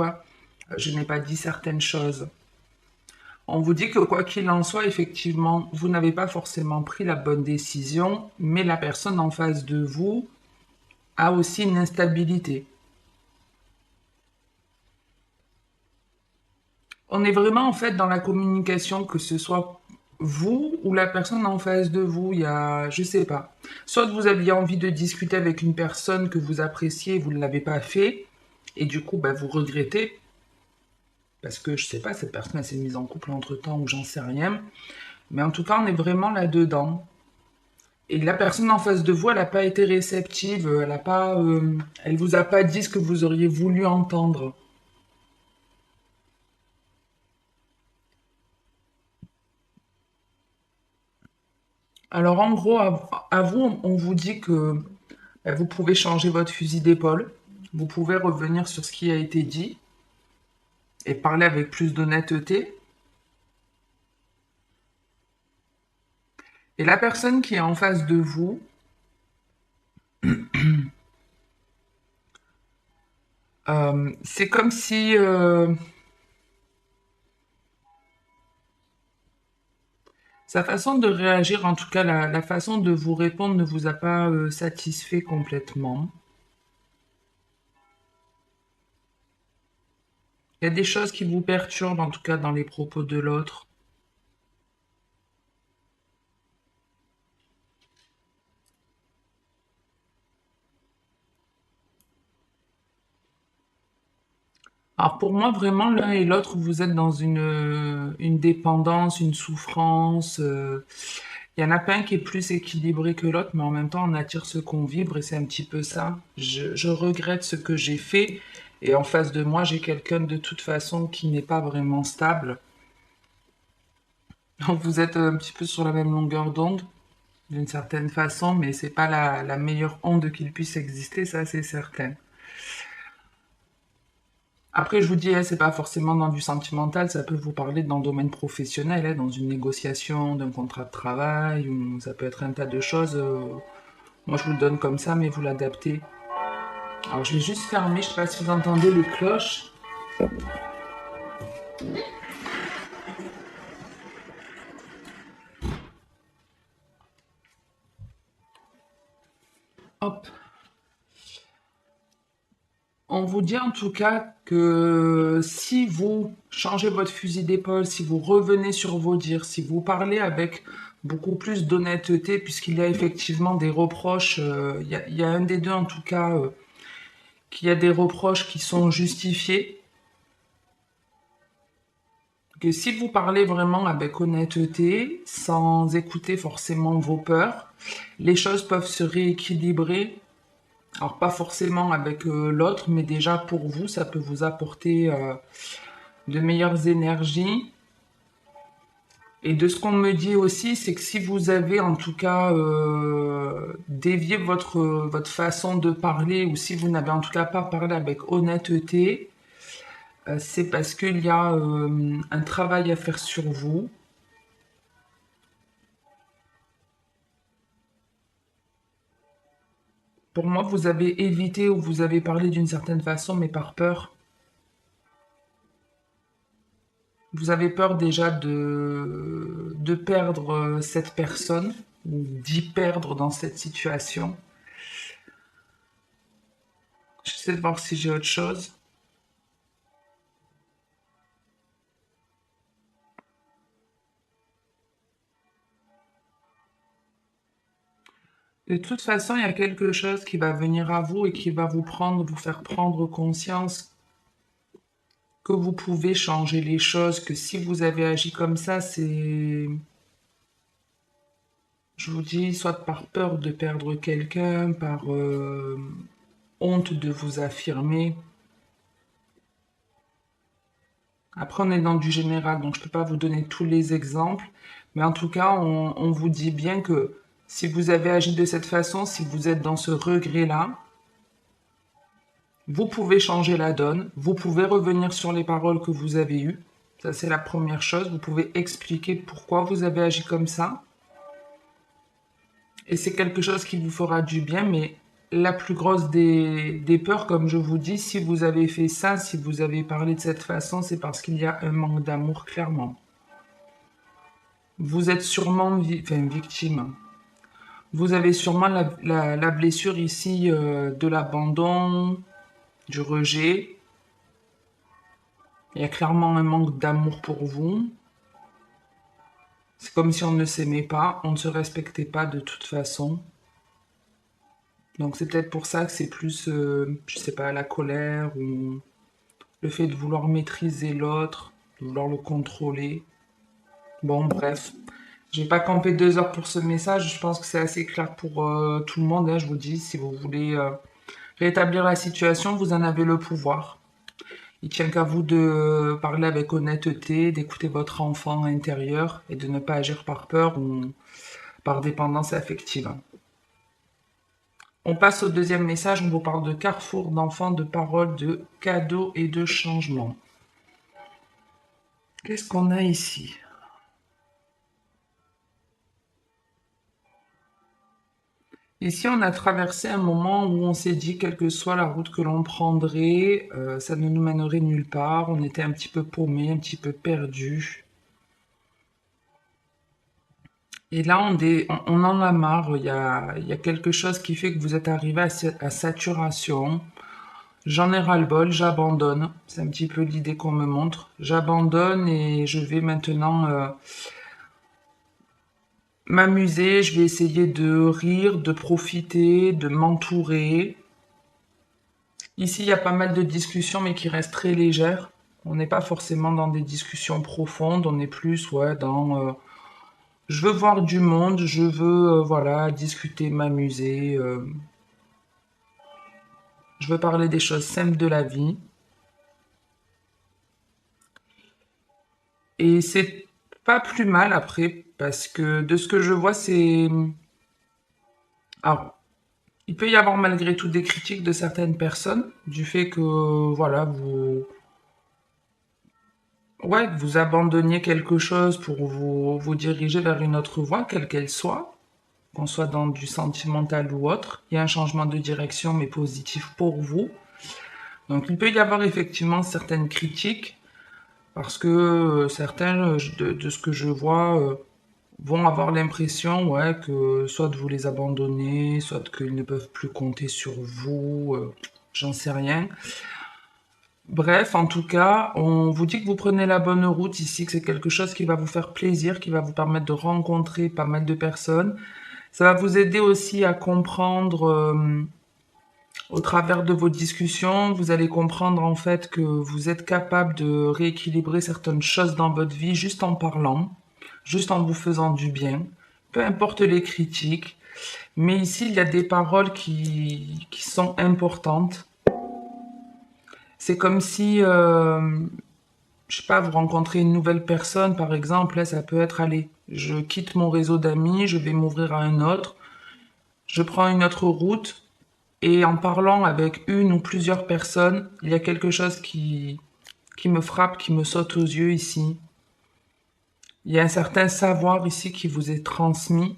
pourquoi je n'ai pas dit certaines choses. On vous dit que quoi qu'il en soit, effectivement, vous n'avez pas forcément pris la bonne décision, mais la personne en face de vous a aussi une instabilité. On est vraiment en fait dans la communication, que ce soit vous ou la personne en face de vous. Il y a, je sais pas. Soit vous aviez envie de discuter avec une personne que vous appréciez, vous ne l'avez pas fait, et du coup, vous regrettez parce que je sais pas, cette personne elle s'est mise en couple entre temps ou j'en sais rien. Mais en tout cas, on est vraiment là-dedans. Et la personne en face de vous, elle n'a pas été réceptive, elle vous a pas dit ce que vous auriez voulu entendre. Alors en gros, à vous, on vous dit que vous pouvez changer votre fusil d'épaule, vous pouvez revenir sur ce qui a été dit et parler avec plus d'honnêteté. Et la personne qui est en face de vous, c'est comme si sa façon de réagir, en tout cas la façon de vous répondre ne vous a pas satisfait complètement. Il y a des choses qui vous perturbent, en tout cas dans les propos de l'autre. Alors pour moi, vraiment, l'un et l'autre, vous êtes dans une dépendance, une souffrance. Il y en a pas un qui est plus équilibré que l'autre, mais en même temps, on attire ce qu'on vibre et c'est un petit peu ça. Je regrette ce que j'ai fait et en face de moi, j'ai quelqu'un de toute façon qui n'est pas vraiment stable. Donc vous êtes un petit peu sur la même longueur d'onde, d'une certaine façon, mais c'est pas la meilleure onde qu'il puisse exister, ça c'est certain. Après, je vous dis, c'est pas forcément dans du sentimental, ça peut vous parler dans le domaine professionnel, dans une négociation d'un contrat de travail, ou ça peut être un tas de choses. Moi, je vous le donne comme ça, mais vous l'adaptez. Alors, je vais juste fermer, je sais pas si vous entendez les cloches. Hop. On vous dit en tout cas que si vous changez votre fusil d'épaule, si vous revenez sur vos dires, si vous parlez avec beaucoup plus d'honnêteté, puisqu'il y a effectivement des reproches, il y a un des deux en tout cas qui a des reproches qui sont justifiés, que si vous parlez vraiment avec honnêteté, sans écouter forcément vos peurs, les choses peuvent se rééquilibrer. Alors pas forcément avec l'autre, mais déjà pour vous, ça peut vous apporter de meilleures énergies. Et de ce qu'on me dit aussi, c'est que si vous avez en tout cas dévié votre façon de parler, ou si vous n'avez en tout cas pas parlé avec honnêteté, c'est parce qu'il y a un travail à faire sur vous. Pour moi, vous avez évité ou vous avez parlé d'une certaine façon, mais par peur. Vous avez peur déjà de perdre cette personne, ou d'y perdre dans cette situation. J'essaie de voir si j'ai autre chose. De toute façon, il y a quelque chose qui va venir à vous et qui va vous faire prendre conscience que vous pouvez changer les choses, que si vous avez agi comme ça, c'est, je vous dis, soit par peur de perdre quelqu'un, par honte de vous affirmer. Après, on est dans du général, donc je ne peux pas vous donner tous les exemples, mais en tout cas, on vous dit bien que si vous avez agi de cette façon, si vous êtes dans ce regret-là, vous pouvez changer la donne, vous pouvez revenir sur les paroles que vous avez eues. Ça, c'est la première chose. Vous pouvez expliquer pourquoi vous avez agi comme ça. Et c'est quelque chose qui vous fera du bien, mais la plus grosse des peurs, comme je vous dis, si vous avez fait ça, si vous avez parlé de cette façon, c'est parce qu'il y a un manque d'amour, clairement. Vous êtes sûrement victime. Vous avez sûrement la blessure ici de l'abandon, du rejet. Il y a clairement un manque d'amour pour vous. C'est comme si on ne s'aimait pas, on ne se respectait pas de toute façon. Donc c'est peut-être pour ça que c'est plus, je sais pas, la colère ou le fait de vouloir maîtriser l'autre, de vouloir le contrôler. Bon, bref. Je vais pas camper 2 heures pour ce message. Je pense que c'est assez clair pour tout le monde, hein, je vous dis. Si vous voulez rétablir la situation, vous en avez le pouvoir. Il tient qu'à vous de parler avec honnêteté, d'écouter votre enfant intérieur et de ne pas agir par peur ou par dépendance affective. On passe au deuxième message. On vous parle de carrefour, d'enfants, de paroles, de cadeaux et de changements. Qu'est-ce qu'on a ici? Ici, on a traversé un moment où on s'est dit, quelle que soit la route que l'on prendrait, ça ne nous mènerait nulle part. On était un petit peu paumé, un petit peu perdu. Et là, on en a marre. Il y a quelque chose qui fait que vous êtes arrivé à saturation. J'en ai ras-le-bol, j'abandonne. C'est un petit peu l'idée qu'on me montre. J'abandonne et je vais maintenant m'amuser. Je vais essayer de rire, de profiter, de m'entourer. Ici, il y a pas mal de discussions, mais qui restent très légères. On n'est pas forcément dans des discussions profondes. On est plus, ouais, dans je veux voir du monde, je veux, voilà, discuter, m'amuser. Je veux parler des choses simples de la vie. Et c'est pas plus mal après, parce que de ce que je vois, c'est... Alors, il peut y avoir malgré tout des critiques de certaines personnes, du fait que, voilà, ouais, vous abandonniez quelque chose pour vous diriger vers une autre voie, quelle qu'elle soit, qu'on soit dans du sentimental ou autre. Il y a un changement de direction, mais positif pour vous. Donc, il peut y avoir effectivement certaines critiques, parce que certains, de ce que je vois, vont avoir l'impression, ouais, que soit vous les abandonnez, soit qu'ils ne peuvent plus compter sur vous, j'en sais rien. Bref, en tout cas, on vous dit que vous prenez la bonne route ici, que c'est quelque chose qui va vous faire plaisir, qui va vous permettre de rencontrer pas mal de personnes. Ça va vous aider aussi à comprendre, au travers de vos discussions, vous allez comprendre en fait que vous êtes capable de rééquilibrer certaines choses dans votre vie juste en parlant, juste en vous faisant du bien, peu importe les critiques. Mais ici, il y a des paroles qui sont importantes. C'est comme si, je sais pas, vous rencontrez une nouvelle personne, par exemple, là, ça peut être, allez, je quitte mon réseau d'amis, je vais m'ouvrir à un autre, je prends une autre route, et en parlant avec une ou plusieurs personnes, il y a quelque chose qui me frappe, qui me saute aux yeux ici. Il y a un certain savoir ici qui vous est transmis,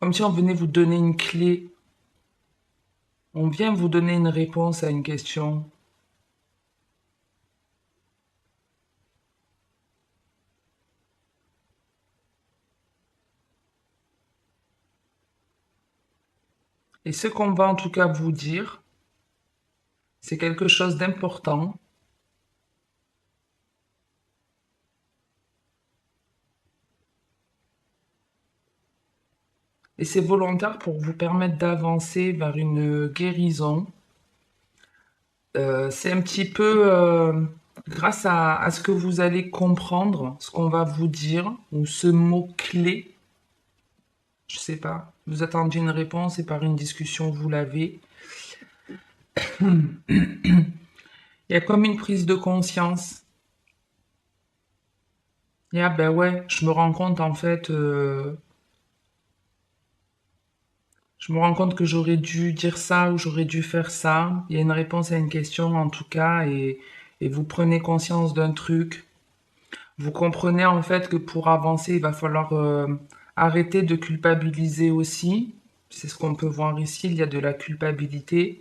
comme si on venait vous donner une clé. On vient vous donner une réponse à une question. Et ce qu'on va en tout cas vous dire, c'est quelque chose d'important. Et c'est volontaire pour vous permettre d'avancer vers une guérison. C'est un petit peu grâce à ce que vous allez comprendre, ce qu'on va vous dire, ou ce mot-clé. Je sais pas. Vous attendiez une réponse et par une discussion, vous l'avez. Il y a comme une prise de conscience. Et ah ben ouais, je me rends compte en fait, je me rends compte que j'aurais dû dire ça ou j'aurais dû faire ça. Il y a une réponse à une question en tout cas et vous prenez conscience d'un truc. Vous comprenez en fait que pour avancer, il va falloir Arrêtez de culpabiliser aussi. C'est ce qu'on peut voir ici, il y a de la culpabilité.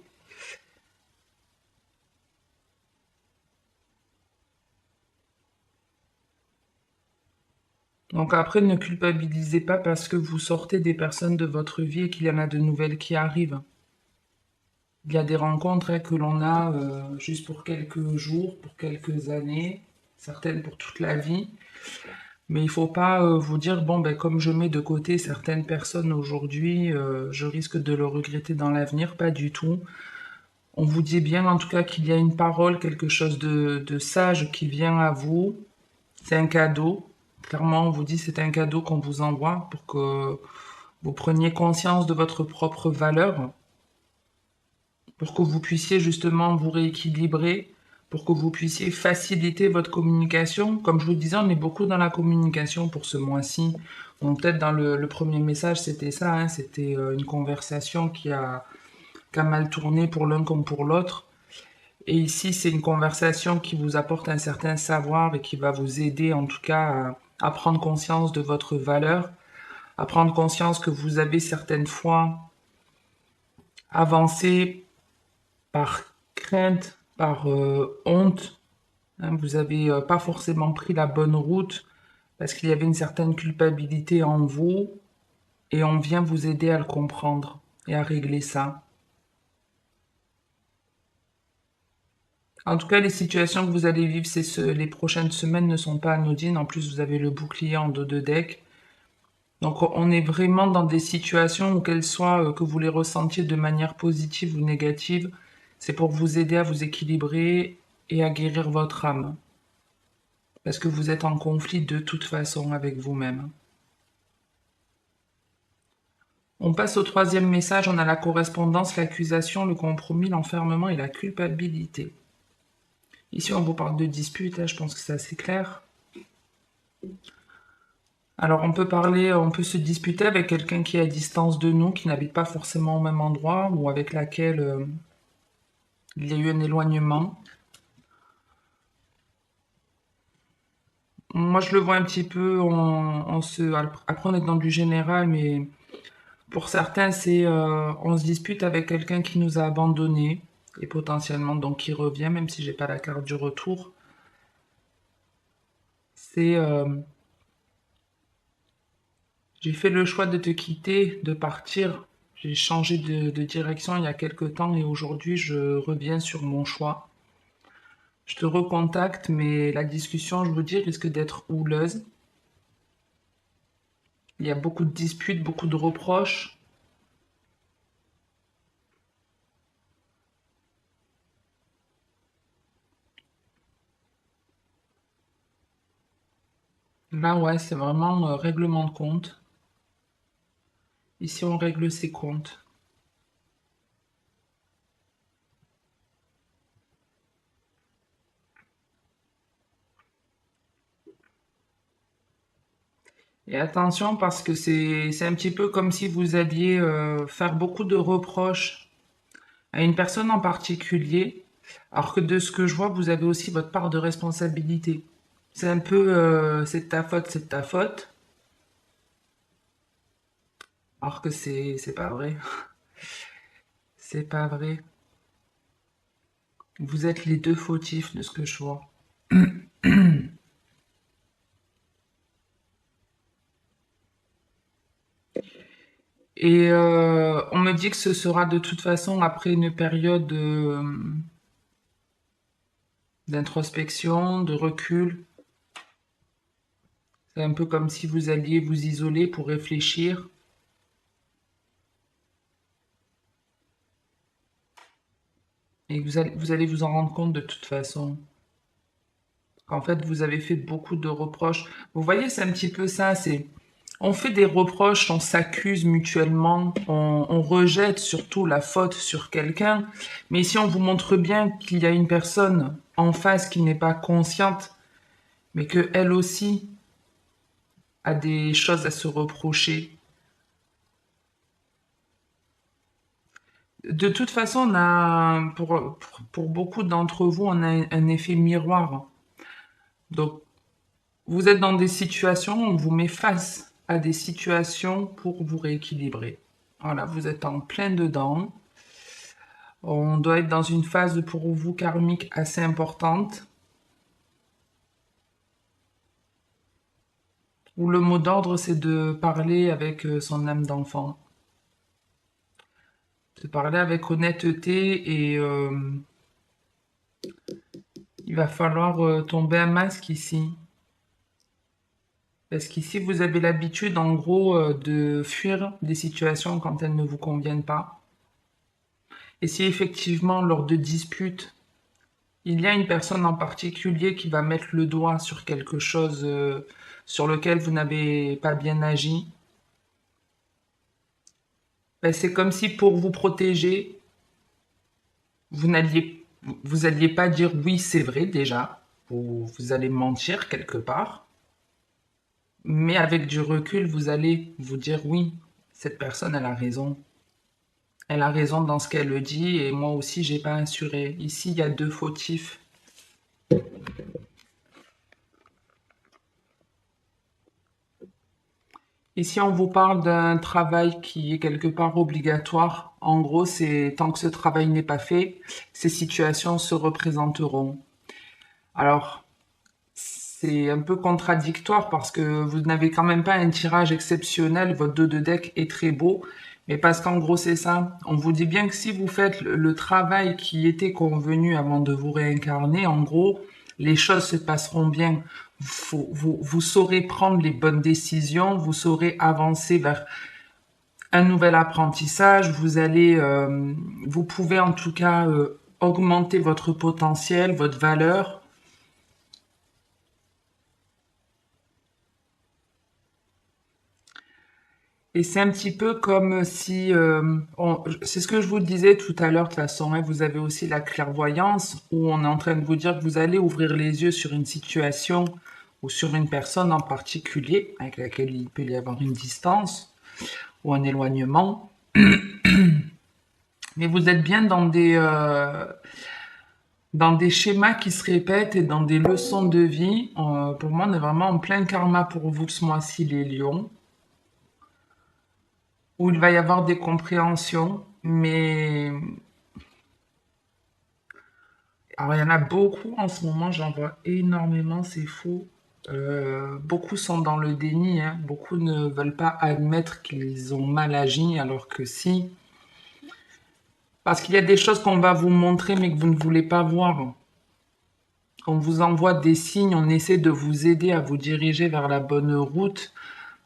Donc après, ne culpabilisez pas parce que vous sortez des personnes de votre vie et qu'il y en a de nouvelles qui arrivent. Il y a des rencontres que l'on a juste pour quelques jours, pour quelques années, certaines pour toute la vie. Mais il faut pas vous dire, bon, ben, comme je mets de côté certaines personnes aujourd'hui, je risque de le regretter dans l'avenir. Pas du tout. On vous dit bien en tout cas qu'il y a une parole, quelque chose de sage qui vient à vous. C'est un cadeau. Clairement, on vous dit c'est un cadeau qu'on vous envoie pour que vous preniez conscience de votre propre valeur, pour que vous puissiez justement vous rééquilibrer, pour que vous puissiez faciliter votre communication. Comme je vous disais, on est beaucoup dans la communication pour ce mois-ci. Bon, peut-être dans le premier message, c'était ça, hein, c'était une conversation qui a mal tourné pour l'un comme pour l'autre. Et ici, c'est une conversation qui vous apporte un certain savoir et qui va vous aider en tout cas à prendre conscience de votre valeur, à prendre conscience que vous avez certaines fois avancé par crainte, par honte. Hein, vous n'avez pas forcément pris la bonne route parce qu'il y avait une certaine culpabilité en vous et on vient vous aider à le comprendre et à régler ça. En tout cas, les situations que vous allez vivre les prochaines semaines ne sont pas anodines. En plus, vous avez le bouclier en dos de deck. Donc, on est vraiment dans des situations où qu'elles soient, que vous les ressentiez de manière positive ou négative, c'est pour vous aider à vous équilibrer et à guérir votre âme. Parce que vous êtes en conflit de toute façon avec vous-même. On passe au troisième message. On a la correspondance, l'accusation, le compromis, l'enfermement et la culpabilité. Ici, on vous parle de dispute, hein, je pense que c'est assez clair. Alors, on peut se disputer avec quelqu'un qui est à distance de nous, qui n'habite pas forcément au même endroit, ou avec laquelle il y a eu un éloignement. Moi, je le vois un petit peu, après on est dans du général, mais pour certains, on se dispute avec quelqu'un qui nous a abandonnés, et potentiellement donc qui revient, même si j'ai pas la carte du retour. C'est, j'ai fait le choix de te quitter, de partir. J'ai changé de direction il y a quelque temps et aujourd'hui je reviens sur mon choix. Je te recontacte, mais la discussion, je vous dis, risque d'être houleuse. Il y a beaucoup de disputes, beaucoup de reproches. Là, ouais, c'est vraiment règlement de compte. Ici, on règle ses comptes. Et attention parce que c'est un petit peu comme si vous alliez faire beaucoup de reproches à une personne en particulier, alors que de ce que je vois, vous avez aussi votre part de responsabilité. C'est un peu c'est de ta faute, c'est de ta faute, alors que c'est pas vrai. C'est pas vrai. Vous êtes les deux fautifs de ce que je vois. Et on me dit que ce sera de toute façon après une période d'introspection, de recul. C'est un peu comme si vous alliez vous isoler pour réfléchir. Et vous allez vous en rendre compte de toute façon. En fait, vous avez fait beaucoup de reproches. Vous voyez, c'est un petit peu ça. On fait des reproches, on s'accuse mutuellement, on rejette surtout la faute sur quelqu'un. Mais si on vous montre bien qu'il y a une personne en face qui n'est pas consciente, mais que elle aussi a des choses à se reprocher. De toute façon, pour beaucoup d'entre vous, on a un effet miroir. Donc, vous êtes dans des situations où on vous met face à des situations pour vous rééquilibrer. Voilà, vous êtes en plein dedans. On doit être dans une phase pour vous karmique assez importante, où le mot d'ordre, c'est de parler avec son âme d'enfant. De parler avec honnêteté et il va falloir tomber un masque ici. Parce qu'ici, vous avez l'habitude, en gros, de fuir des situations quand elles ne vous conviennent pas. Et si effectivement, lors de disputes, il y a une personne en particulier qui va mettre le doigt sur quelque chose sur lequel vous n'avez pas bien agi, ben, c'est comme si pour vous protéger, vous n'alliez vous alliez pas dire oui, c'est vrai déjà. Vous allez mentir quelque part. Mais avec du recul, vous allez vous dire oui, cette personne, elle a raison. Elle a raison dans ce qu'elle dit et moi aussi, j'ai pas assuré. Ici, il y a deux fautifs. Ici, on vous parle d'un travail qui est quelque part obligatoire. En gros, c'est tant que ce travail n'est pas fait, ces situations se représenteront. Alors, c'est un peu contradictoire parce que vous n'avez quand même pas un tirage exceptionnel. Votre dos de deck est très beau. Mais parce qu'en gros, c'est ça. On vous dit bien que si vous faites le travail qui était convenu avant de vous réincarner, en gros, les choses se passeront bien. Vous saurez prendre les bonnes décisions, vous saurez avancer vers un nouvel apprentissage. Vous pouvez en tout cas augmenter votre potentiel, votre valeur. Et c'est un petit peu comme si, c'est ce que je vous disais tout à l'heure de toute façon, hein, vous avez aussi la clairvoyance où on est en train de vous dire que vous allez ouvrir les yeux sur une situation ou sur une personne en particulier avec laquelle il peut y avoir une distance ou un éloignement. Mais vous êtes bien dans des schémas qui se répètent et dans des leçons de vie. Pour moi, on est vraiment en plein karma pour vous ce mois-ci, les lions, où il va y avoir des compréhensions, mais alors, il y en a beaucoup en ce moment, j'en vois énormément, c'est fou. Beaucoup sont dans le déni, hein. Beaucoup ne veulent pas admettre qu'ils ont mal agi, alors que si. Parce qu'il y a des choses qu'on va vous montrer, mais que vous ne voulez pas voir. On vous envoie des signes, on essaie de vous aider à vous diriger vers la bonne route,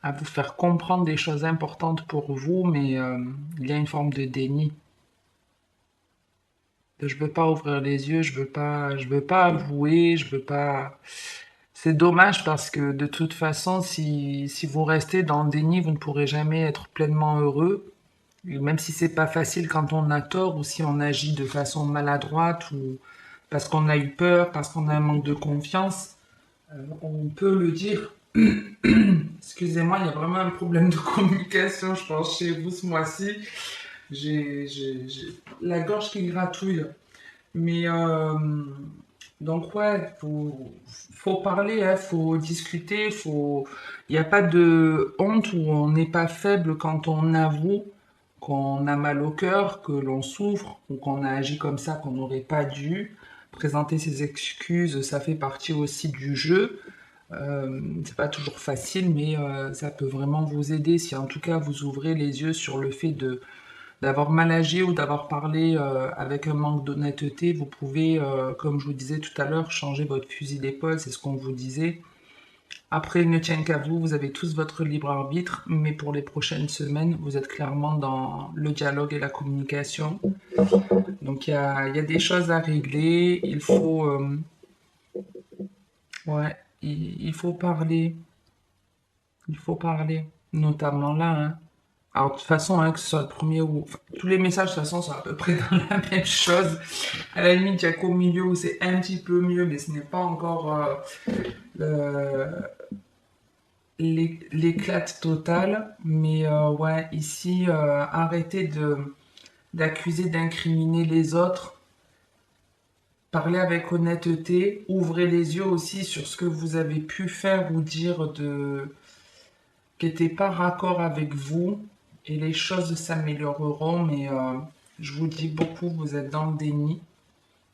à vous faire comprendre des choses importantes pour vous, mais il y a une forme de déni. Je veux pas ouvrir les yeux, je veux pas avouer, je veux pas. C'est dommage parce que de toute façon, si vous restez dans le déni, vous ne pourrez jamais être pleinement heureux. Et même si c'est pas facile quand on a tort ou si on agit de façon maladroite ou parce qu'on a eu peur, parce qu'on a un manque de confiance, on peut le dire. Excusez-moi, il y a vraiment un problème de communication, je pense, chez vous ce mois-ci. J'ai la gorge qui gratouille. Mais donc ouais, faut parler, hein, faut discuter, il n'y a pas de honte où on n'est pas faible quand on avoue qu'on a mal au cœur, que l'on souffre ou qu'on a agi comme ça qu'on n'aurait pas dû. Présenter ses excuses, ça fait partie aussi du jeu. C'est pas toujours facile, mais ça peut vraiment vous aider si en tout cas vous ouvrez les yeux sur le fait de d'avoir mal agi ou d'avoir parlé avec un manque d'honnêteté, vous pouvez, comme je vous disais tout à l'heure, changer votre fusil d'épaule, c'est ce qu'on vous disait. Après, il ne tient qu'à vous, vous avez tous votre libre arbitre, mais pour les prochaines semaines, vous êtes clairement dans le dialogue et la communication. Donc il y a des choses à régler, ouais, il faut parler, il faut parler, notamment là, hein. Alors, de toute façon, hein, que ce soit le premier ou... enfin, tous les messages, de toute façon, sont à peu près dans la même chose. À la limite, il n'y a qu'au milieu où c'est un petit peu mieux, mais ce n'est pas encore l'éclate totale. Mais ouais, ici, arrêtez d'accuser, d'incriminer les autres. Parlez avec honnêteté. Ouvrez les yeux aussi sur ce que vous avez pu faire ou dire qui n'étaient pas raccord avec vous et les choses s'amélioreront, mais je vous dis beaucoup, vous êtes dans le déni.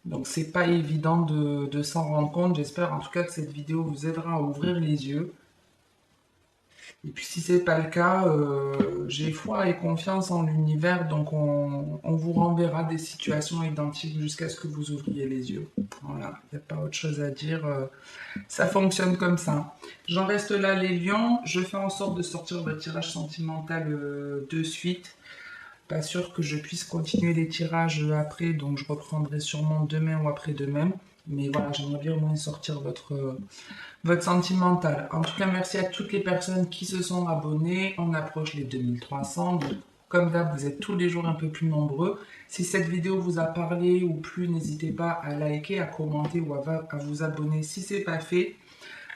Donc c'est pas évident de s'en rendre compte. J'espère en tout cas que cette vidéo vous aidera à ouvrir les yeux. Et puis si c'est pas le cas, j'ai foi et confiance en l'univers, donc on vous renverra des situations identiques jusqu'à ce que vous ouvriez les yeux. Voilà, il n'y a pas autre chose à dire, ça fonctionne comme ça. J'en reste là les lions, je fais en sorte de sortir votre tirage sentimental de suite. Pas sûr que je puisse continuer les tirages après, donc je reprendrai sûrement demain ou après-demain. Mais voilà, j'aimerais bien au moins sortir votre sentimental. En tout cas, merci à toutes les personnes qui se sont abonnées. On approche les 2300. Donc, comme d'hab, vous êtes tous les jours un peu plus nombreux. Si cette vidéo vous a parlé ou plu, n'hésitez pas à liker, à commenter ou à vous abonner si ce n'est pas fait.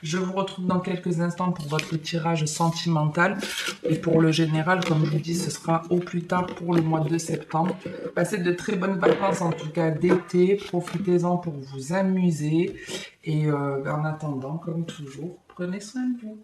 Je vous retrouve dans quelques instants pour votre tirage sentimental. Et pour le général, comme je vous dis, ce sera au plus tard pour le mois de septembre. Passez de très bonnes vacances, en tout cas d'été. Profitez-en pour vous amuser. Et en attendant, comme toujours, prenez soin de vous.